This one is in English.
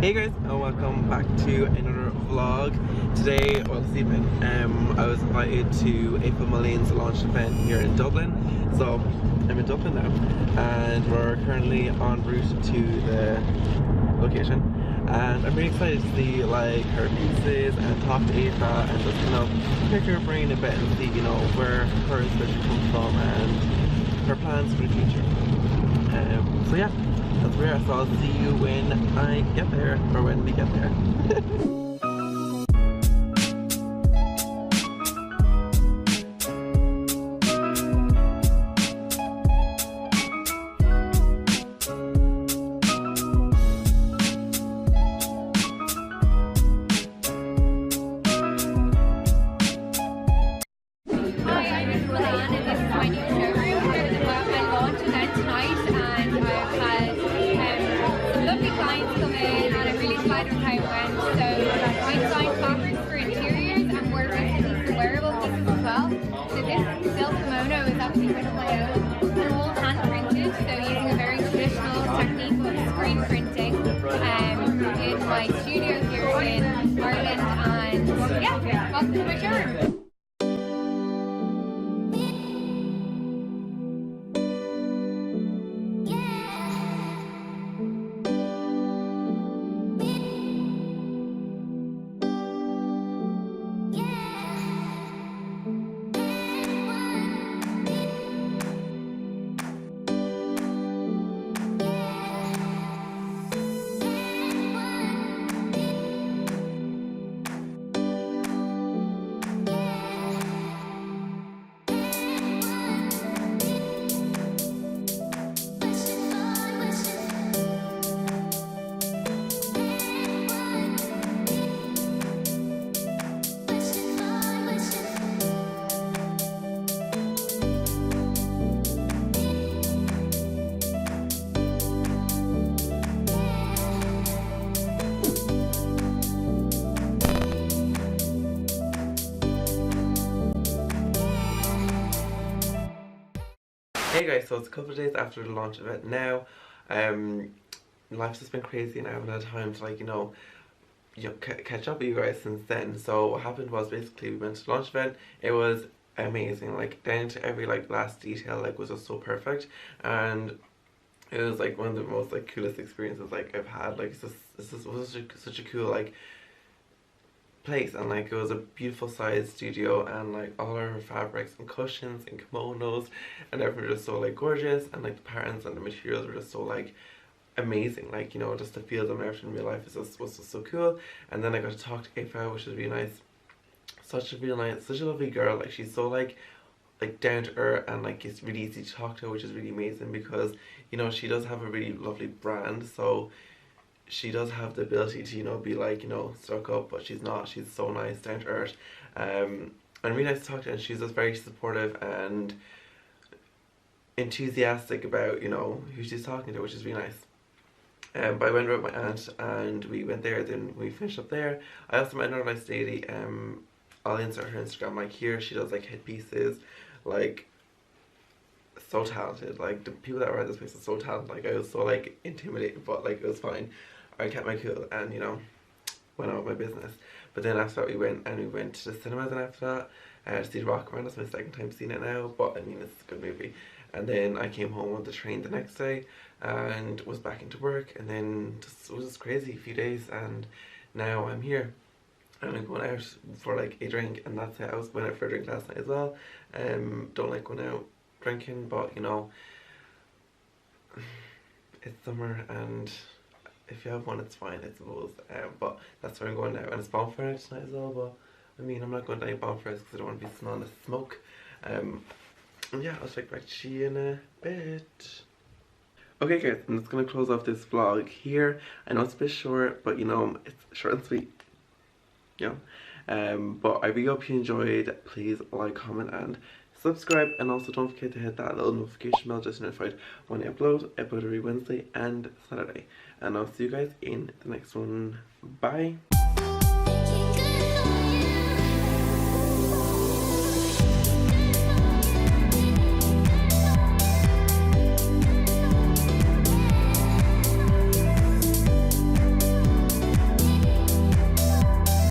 Hey guys, and welcome back to another vlog. Today, well this evening, I was invited to Aoife Mullane's launch event here in Dublin. So I'm in Dublin now, and we're currently en route to the location. And I'm really excited to see like her pieces and talk to Aoife and just pick her brain a bit and see where her inspiration comes from and her plans for the future. So yeah. That's where, so I'll see you when I get there, or when we get there. Hi, I'm Aoife Mullane and this is my new showroom. Well, my launch event tonight, and I've had some lovely clients come in and I'm really excited with how it went. So I designed fabrics for interiors and more recently for wearable pieces as well. So this silk kimono is actually one of my own and all hand printed, so using a very traditional technique of screen printing in my studio here in Ireland. And yeah, welcome to my showroom. Hey guys, so it's a couple of days after the launch event now. Life's just been crazy and I haven't had time to catch up with you guys since then. So what happened was basically we went to the launch event. It was amazing, like down to every last detail was just so perfect, and it was one of the most coolest experiences I've had. It was such a cool place, and it was a beautiful sized studio, and all our fabrics and cushions and kimonos and everything was just so gorgeous, and the patterns and the materials were just so amazing. Just to feel them and everything in real life was just so cool. And then I got to talk to Aoife, which was really nice. Such a lovely girl. She's so down to earth, and it's really easy to talk to her, which is really amazing because she does have a really lovely brand, so she does have the ability to be stuck up, but she's not. She's so nice, down to earth, and really nice to talk to her. And she's just very supportive and enthusiastic about who she's talking to, which is really nice. But I went with my aunt and we went there, then we finished up there. I also met another nice lady. I'll insert her Instagram here. She does headpieces, so talented. The people that were at this place are so talented. I was so intimidated, but it was fine. I kept my cool and went on with my business. But then after that we went to the cinema. Then after that to see The Rock. That's my second time seeing it now, but I mean it's a good movie. And then I came home on the train the next day and was back into work, and then it was just crazy a few days, and now I'm here and I'm going out for a drink, and that's it. I was going out for a drink last night as well. Don't like going out drinking, but it's summer, and if you have one it's fine, I suppose. But that's where I'm going now, and it's bonfire night tonight as well. But I mean, I'm not going to any bonfires because I don't want to be smelling the smoke. And yeah, I'll check back to you in a bit. Okay guys, I'm just going to close off this vlog here. I know it's a bit short, but it's short and sweet. But I really hope you enjoyed. Please like, comment and subscribe, and also don't forget to hit that little notification bell just to be notified when I upload every Wednesday and Saturday. And I'll see you guys in the next one. Bye.